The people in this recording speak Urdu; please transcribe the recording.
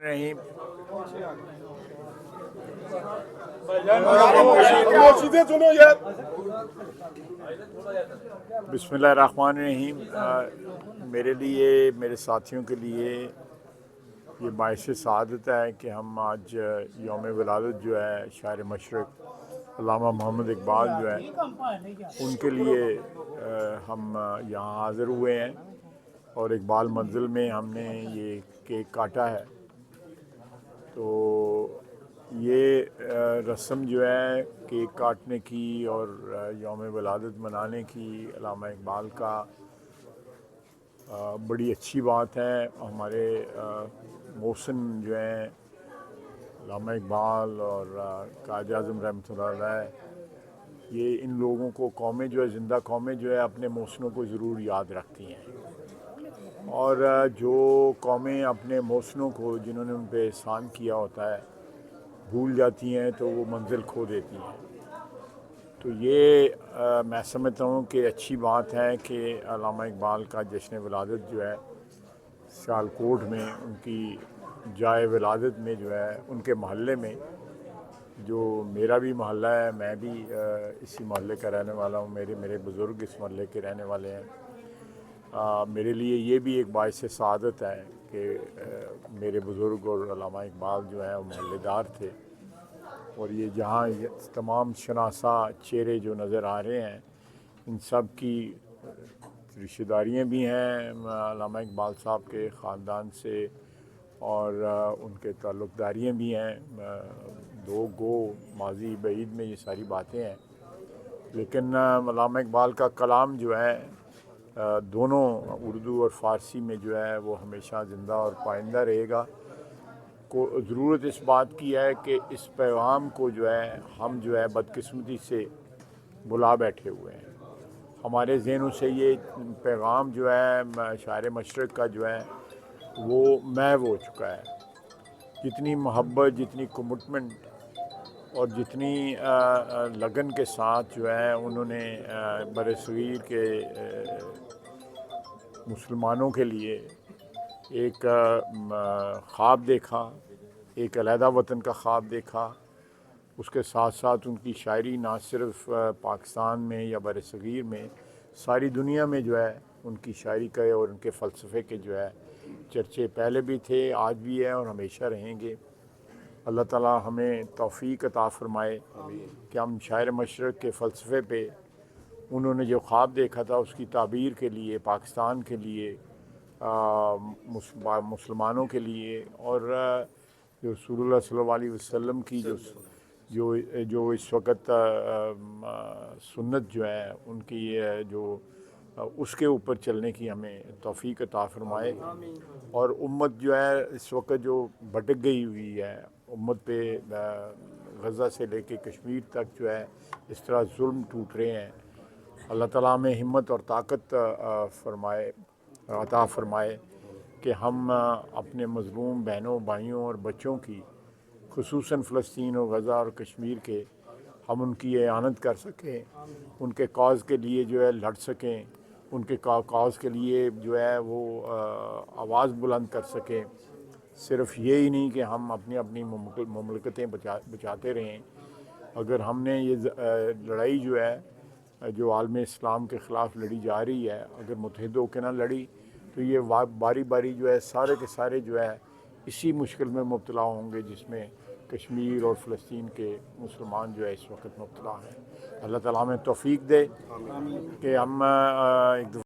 رحیم بسم اللہ الرحمن الرحیم۔ میرے لیے، میرے ساتھیوں کے لیے یہ باعث سعادت ہے کہ ہم آج یوم ولادت جو ہے شاعر مشرق علامہ محمد اقبال جو ہے ان کے لیے ہم یہاں حاضر ہوئے ہیں، اور اقبال منزل میں ہم نے یہ کیک کاٹا ہے۔ تو یہ رسم جو ہے کیک کاٹنے کی اور یوم ولادت منانے کی علامہ اقبال کا بڑی اچھی بات ہے۔ ہمارے محسن جو ہیں علامہ اقبال اور قائد اعظم رحمۃ اللہ علیہ، یہ ان لوگوں کو قومیں جو ہے، زندہ قومیں جو ہے اپنے محسنوں کو ضرور یاد رکھتی ہیں، اور جو قومیں اپنے محسنوں کو، جنہوں نے ان پہ احسان کیا ہوتا ہے، بھول جاتی ہیں تو وہ منزل کھو دیتی ہیں۔ تو یہ میں سمجھتا ہوں کہ اچھی بات ہے کہ علامہ اقبال کا جشن ولادت جو ہے سیالکوٹ میں، ان کی جائے ولادت میں جو ہے، ان کے محلے میں، جو میرا بھی محلہ ہے، میں بھی اسی محلے کا رہنے والا ہوں، میرے بزرگ اس محلے کے رہنے والے ہیں۔ میرے لیے یہ بھی ایک باعث سعادت ہے کہ میرے بزرگ اور علامہ اقبال جو ہیں وہ محلے دار تھے، اور یہ جہاں تمام شناسا چہرے جو نظر آ رہے ہیں، ان سب کی رشتہ داریاں بھی ہیں علامہ اقبال صاحب کے خاندان سے، اور ان کے تعلق داریاں بھی ہیں، دو گو ماضی بعید میں یہ ساری باتیں ہیں۔ لیکن علامہ اقبال کا کلام جو ہے دونوں اردو اور فارسی میں جو ہے وہ ہمیشہ زندہ اور پائندہ رہے گا۔ ضرورت اس بات کی ہے کہ اس پیغام کو جو ہے ہم جو ہے بدقسمتی سے بلا بیٹھے ہوئے ہیں، ہمارے ذہنوں سے یہ پیغام جو ہے شاعر مشرق کا جو ہے وہ محو ہو چکا ہے۔ جتنی محبت، جتنی کمٹمنٹ اور جتنی لگن کے ساتھ جو ہے انہوں نے برصغیر کے مسلمانوں کے لیے ایک خواب دیکھا، ایک علیحدہ وطن کا خواب دیکھا، اس کے ساتھ ساتھ ان کی شاعری نہ صرف پاکستان میں یا برصغیر میں، ساری دنیا میں جو ہے ان کی شاعری کا اور ان کے فلسفے کے جو ہے چرچے پہلے بھی تھے، آج بھی ہیں اور ہمیشہ رہیں گے۔ اللہ تعالیٰ ہمیں توفیق عطا فرمائے کہ ہم شاعر مشرق کے فلسفے پہ، انہوں نے جو خواب دیکھا تھا اس کی تعبیر کے لیے، پاکستان کے لیے، مسلمانوں کے لیے، اور جو رسول اللہ صلی اللہ علیہ وسلم کی جو اس وقت سنت جو ہے ان کی جو اس کے اوپر چلنے کی ہمیں توفیق عطا فرمائے۔ اور امت جو ہے اس وقت جو بھٹک گئی ہوئی ہے، امت پہ غزہ سے لے کے کشمیر تک جو ہے اس طرح ظلم ٹوٹ رہے ہیں، اللہ تعالیٰ ہمیں ہمت اور طاقت عطا فرمائے کہ ہم اپنے مظلوم بہنوں، بھائیوں اور بچوں کی، خصوصاً فلسطین اور غزہ اور کشمیر کے، ہم ان کی اعانت کر سکیں، ان کے کاز کے لیے جو ہے لڑ سکیں، ان کے کاز کے لیے جو ہے وہ آواز بلند کر سکیں۔ صرف یہی نہیں کہ ہم اپنی مملکتیں بچاتے رہیں، اگر ہم نے یہ لڑائی جو ہے جو عالم اسلام کے خلاف لڑی جا رہی ہے، اگر متحد ہو کے نہ لڑی تو یہ باری باری جو ہے سارے کے سارے جو ہے اسی مشکل میں مبتلا ہوں گے جس میں کشمیر اور فلسطین کے مسلمان جو ہے اس وقت مبتلا ہیں۔ اللہ تعالیٰ ہمیں توفیق دے کہ ہم ایک